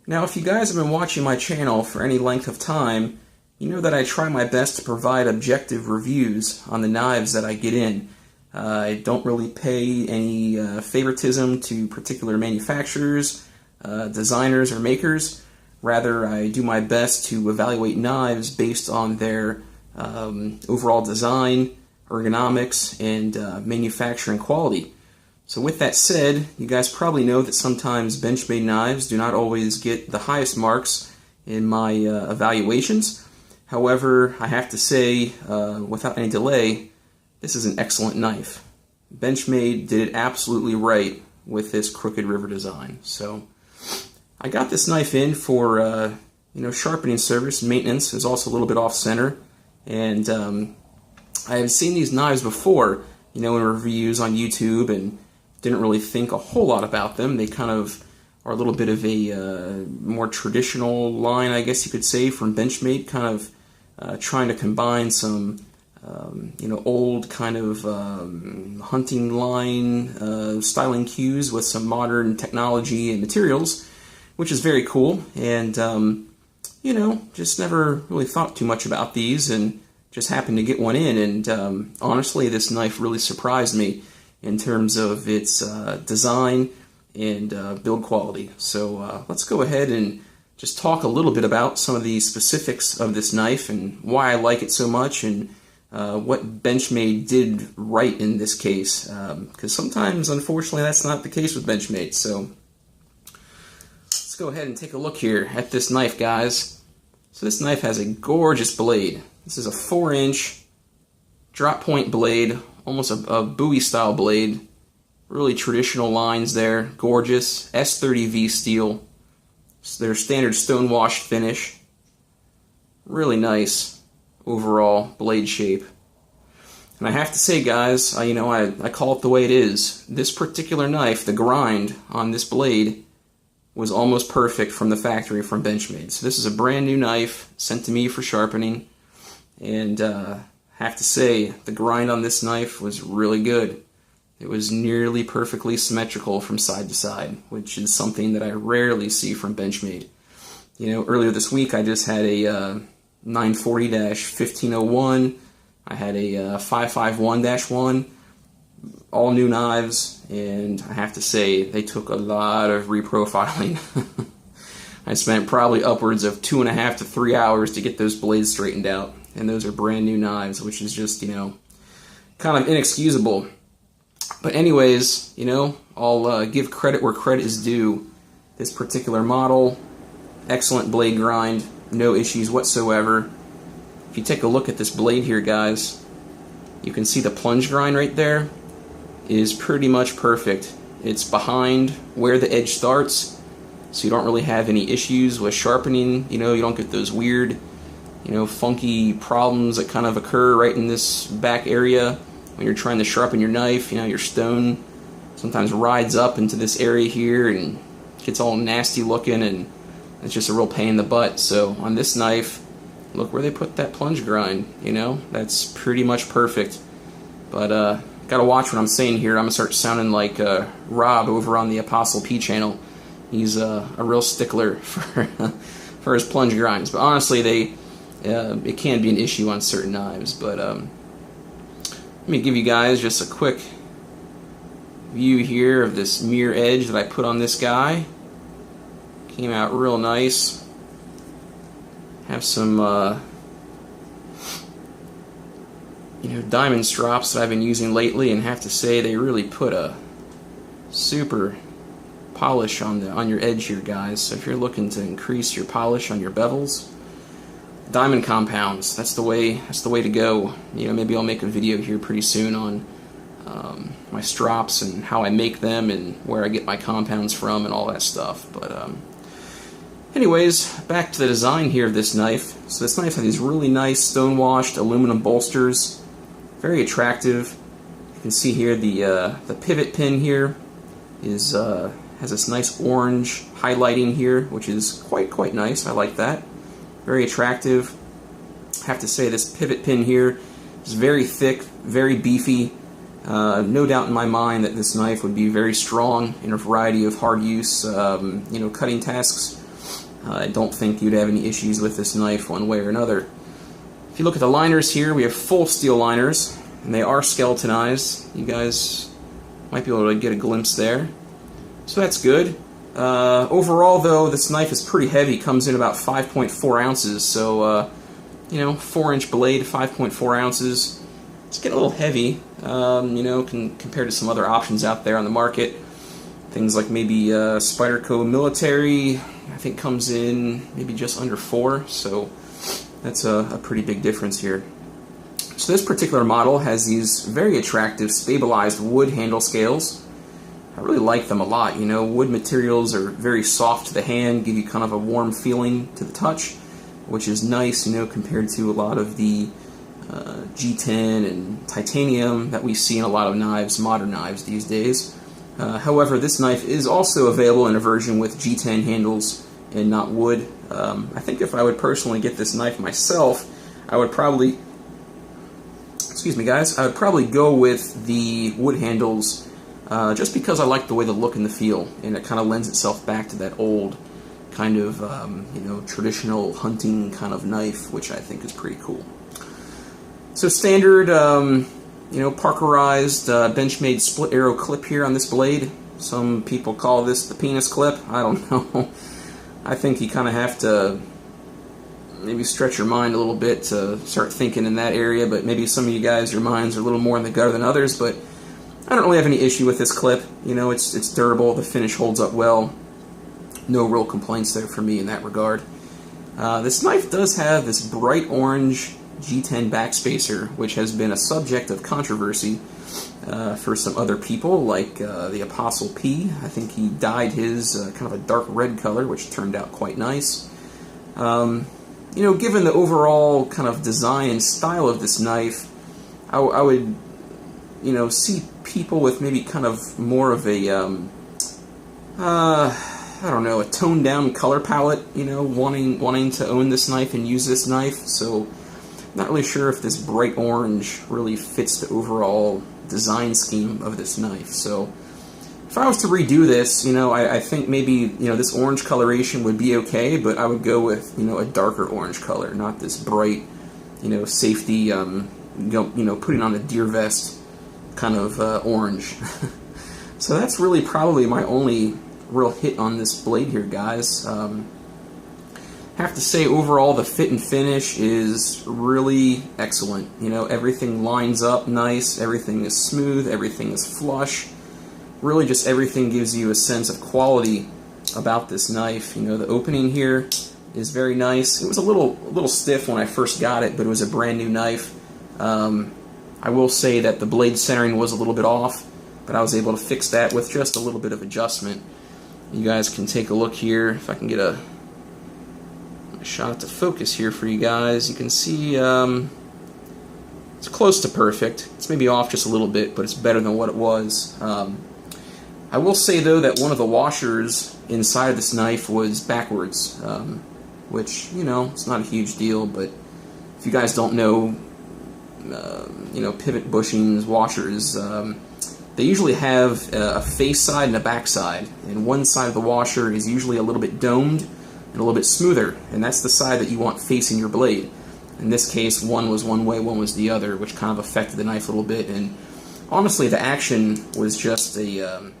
Now, if you guys have been watching my channel for any length of time, you know that I try my best to provide objective reviews on the knives that I get in. I don't really pay any favoritism to particular manufacturers, designers, or makers. Rather, I do my best to evaluate knives based on their overall design, ergonomics, and manufacturing quality. So with that said, you guys probably know that sometimes Benchmade knives do not always get the highest marks in my evaluations. However, I have to say, without any delay, this is an excellent knife. Benchmade did it absolutely right with this Crooked River design. So I got this knife in for sharpening service, maintenance. It was also a little bit off center, and I had seen these knives before, in reviews on YouTube, and didn't really think a whole lot about them. They kind of are a little bit of a more traditional line, I guess you could say, from Benchmade, kind of trying to combine some old kind of hunting line styling cues with some modern technology and materials, which is very cool. And just never really thought too much about these, and just happened to get one in. And honestly, this knife really surprised me in terms of its design and build quality. So let's go ahead and just talk a little bit about some of the specifics of this knife and why I like it so much, and what Benchmade did right in this case. Because sometimes, unfortunately, that's not the case with Benchmade. So let's go ahead and take a look here at this knife, guys. So this knife has a gorgeous blade. This is a 4-inch drop point blade, almost a Bowie style blade. Really traditional lines there, gorgeous. S30V steel. It's their standard stone-washed finish. Really nice overall blade shape. And I have to say, guys, I call it the way it is. This particular knife, the grind on this blade, was almost perfect from the factory from Benchmade. So this is a brand new knife sent to me for sharpening, and have to say, the grind on this knife was really good. It was nearly perfectly symmetrical from side to side, which is something that I rarely see from Benchmade. Earlier this week I just had a 940-1501, I had a 551-1, all new knives, and I have to say, they took a lot of reprofiling. I spent probably upwards of 2.5 to 3 hours to get those blades straightened out. And those are brand new knives, which is just, kind of inexcusable. But anyways, I'll give credit where credit is due. This particular model, excellent blade grind, no issues whatsoever. If you take a look at this blade here, guys, you can see the plunge grind right there is pretty much perfect. It's behind where the edge starts, so you don't really have any issues with sharpening. You don't get those weird funky problems that kind of occur right in this back area when you're trying to sharpen your knife. Your stone sometimes rides up into this area here and gets all nasty looking, and it's just a real pain in the butt. So on this knife, look where they put that plunge grind. That's pretty much perfect. But gotta watch what I'm saying here. I'm gonna start sounding like Rob over on the Apostle P channel. He's a real stickler for his plunge grinds. But honestly, it can be an issue on certain knives. But let me give you guys just a quick view here of this mirror edge that I put on this guy. Came out real nice. Have some diamond strops that I've been using lately, and have to say, they really put a super polish on your edge here, guys. So if you're looking to increase your polish on your bevels, diamond compounds, that's the way to go. Maybe I'll make a video here pretty soon on my strops and how I make them and where I get my compounds from and all that stuff. But anyways, back to the design here of this knife. So this knife has these really nice stone-washed aluminum bolsters, very attractive. You can see here the pivot pin here is has this nice orange highlighting here, which is quite nice. I like that. Very attractive. I have to say, this pivot pin here is very thick, very beefy. No doubt in my mind that this knife would be very strong in a variety of hard use, cutting tasks. I don't think you'd have any issues with this knife one way or another. If you look at the liners here, we have full steel liners, and they are skeletonized. You guys might be able to get a glimpse there. So that's good. Overall, though, this knife is pretty heavy. Comes in about 5.4 ounces, so, 4-inch blade, 5.4 ounces. It's getting a little heavy, compared to some other options out there on the market. Things like maybe Spyderco Military, I think comes in maybe just under 4, so that's a pretty big difference here. So this particular model has these very attractive stabilized wood handle scales. I really like them a lot. Wood materials are very soft to the hand, give you kind of a warm feeling to the touch, which is nice, compared to a lot of the G10 and titanium that we see in a lot of knives, modern knives these days. However, this knife is also available in a version with G10 handles and not wood. I think if I would personally get this knife myself, I would probably, I would probably go with the wood handles just because I like the way they look and the feel, and it kind of lends itself back to that old kind of, traditional hunting kind of knife, which I think is pretty cool. So standard, Parkerized Benchmade split arrow clip here on this blade. Some people call this the penis clip. I don't know. I think you kind of have to maybe stretch your mind a little bit to start thinking in that area, but maybe some of you guys, your minds are a little more in the gutter than others, but I don't really have any issue with this clip. It's durable, the finish holds up well. No real complaints there for me in that regard. This knife does have this bright orange G10 backspacer, which has been a subject of controversy for some other people, like the Apostle P. I think he dyed his kind of a dark red color, which turned out quite nice. Given the overall kind of design and style of this knife, I would, see people with maybe kind of more of a, a toned down color palette, wanting to own this knife and use this knife. So not really sure if this bright orange really fits the overall design scheme of this knife. So if I was to redo this, I think maybe, this orange coloration would be okay, but I would go with, a darker orange color, not this bright, safety, putting on a deer vest kind of orange. So that's really probably my only real hit on this blade here, guys. Have to say, overall, the fit and finish is really excellent. Everything lines up nice, everything is smooth, everything is flush. Really just everything gives you a sense of quality about this knife. The opening here is very nice. It was a little stiff when I first got it, but it was a brand new knife. I will say that the blade centering was a little bit off, but I was able to fix that with just a little bit of adjustment. You guys can take a look here. If I can get a shot to focus here for you guys, you can see it's close to perfect. It's maybe off just a little bit, but it's better than what it was. I will say, though, that one of the washers inside of this knife was backwards, which, it's not a huge deal, but if you guys don't know, pivot bushings, washers, they usually have a face side and a back side, and one side of the washer is usually a little bit domed and a little bit smoother, and that's the side that you want facing your blade. In this case, one was one way, one was the other, which kind of affected the knife a little bit, and honestly, the action was just a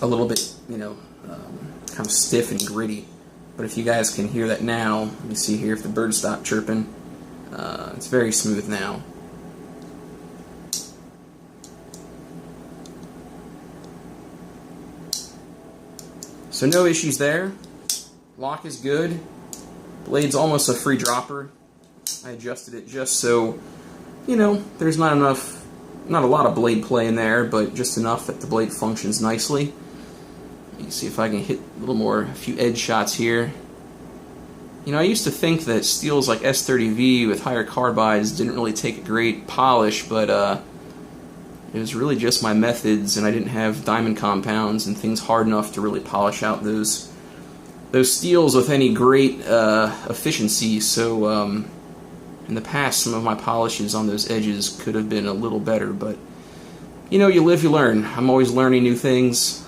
little bit, kind of stiff and gritty. But if you guys can hear that now, let me see here if the birds stop chirping. It's very smooth now. So no issues there. Lock is good. Blade's almost a free dropper. I adjusted it just so, there's not a lot of blade play in there, but just enough that the blade functions nicely. You can see if I can hit a few edge shots here. I used to think that steels like S30V with higher carbides didn't really take a great polish, but it was really just my methods, and I didn't have diamond compounds and things hard enough to really polish out those steels with any great efficiency. So in the past, some of my polishes on those edges could have been a little better, but you live, you learn. I'm always learning new things.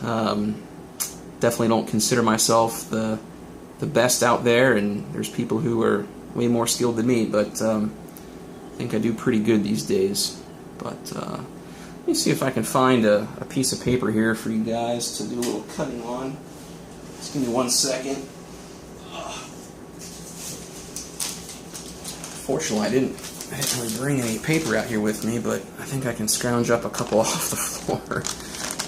Definitely don't consider myself the the best out there, and there's people who are way more skilled than me, but I think I do pretty good these days. But let me see if I can find a piece of paper here for you guys to do a little cutting on. Just give me 1 second. Fortunately, I didn't really bring any paper out here with me, but I think I can scrounge up a couple off the floor.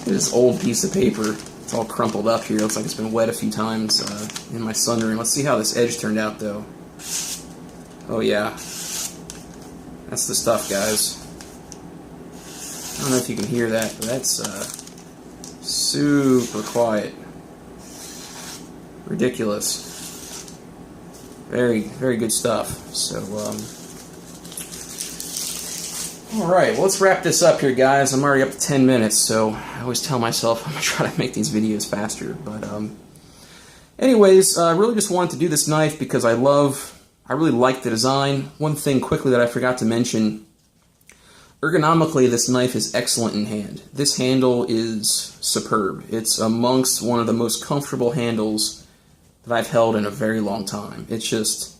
This old piece of paper. It's all crumpled up here. Looks like it's been wet a few times in my sunroom. Let's see how this edge turned out, though. Oh, yeah. That's the stuff, guys. I don't know if you can hear that, but that's super quiet. Ridiculous. Very, very good stuff. So, alright, well, let's wrap this up here, guys. I'm already up to 10 minutes, so I always tell myself I'm going to try to make these videos faster. But, anyways, I really just wanted to do this knife because I really like the design. One thing quickly that I forgot to mention, ergonomically, this knife is excellent in hand. This handle is superb. It's amongst one of the most comfortable handles that I've held in a very long time. It's just,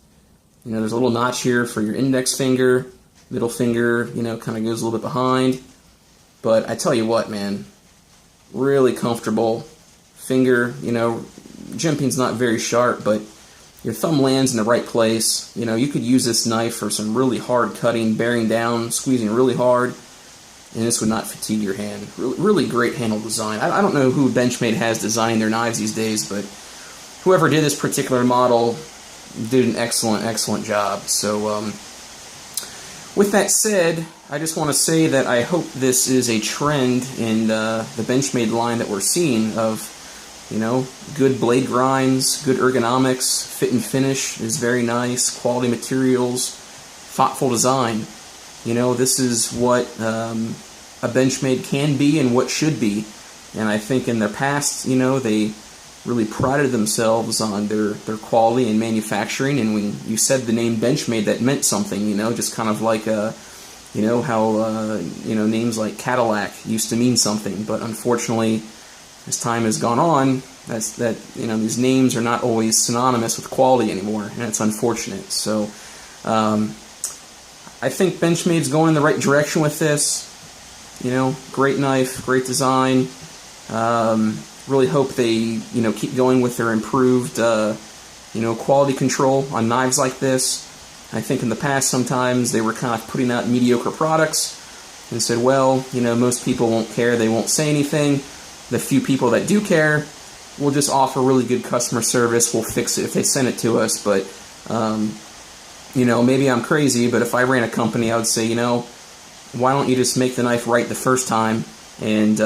you know, there's a little notch here for your index finger, middle finger, you know, kind of goes a little bit behind. But I tell you what, man, really comfortable. Finger, you know, jimping's not very sharp, but your thumb lands in the right place. You know, you could use this knife for some really hard cutting, bearing down, squeezing really hard, and this would not fatigue your hand. Really great handle design. I don't know who Benchmade has designed their knives these days, but whoever did this particular model did an excellent job. So, with that said, I just want to say that I hope this is a trend in the Benchmade line that we're seeing of, you know, good blade grinds, good ergonomics, fit and finish is very nice, quality materials, thoughtful design. You know, this is what a Benchmade can be and what should be. And I think in the past, you know, they really prided themselves on their quality and manufacturing, and when you said the name Benchmade, that meant something, you know, just kind of like, you know, how, you know, names like Cadillac used to mean something, but unfortunately, as time has gone on, you know, these names are not always synonymous with quality anymore, and it's unfortunate. So, I think Benchmade's going in the right direction with this. You know, great knife, great design. Really hope they, you know, keep going with their improved, you know, quality control on knives like this. I think in the past sometimes they were kind of putting out mediocre products and said, well, you know, most people won't care, they won't say anything. The few people that do care will just offer really good customer service, we'll fix it if they send it to us. But, you know, maybe I'm crazy, but if I ran a company, I would say, you know, why don't you just make the knife right the first time and,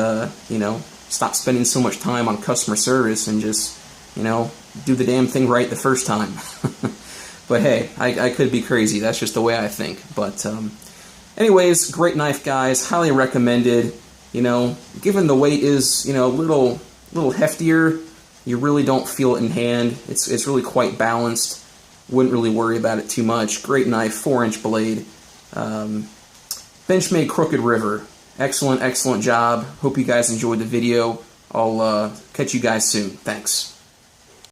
you know, stop spending so much time on customer service and just, you know, do the damn thing right the first time. But hey, I could be crazy. That's just the way I think. But anyways, great knife, guys. Highly recommended. You know, given the weight is, you know, a little heftier, you really don't feel it in hand. It's really quite balanced. Wouldn't really worry about it too much. Great knife, 4-inch blade. Benchmade Crooked River. Excellent job. Hope you guys enjoyed the video. I'll catch you guys soon. Thanks.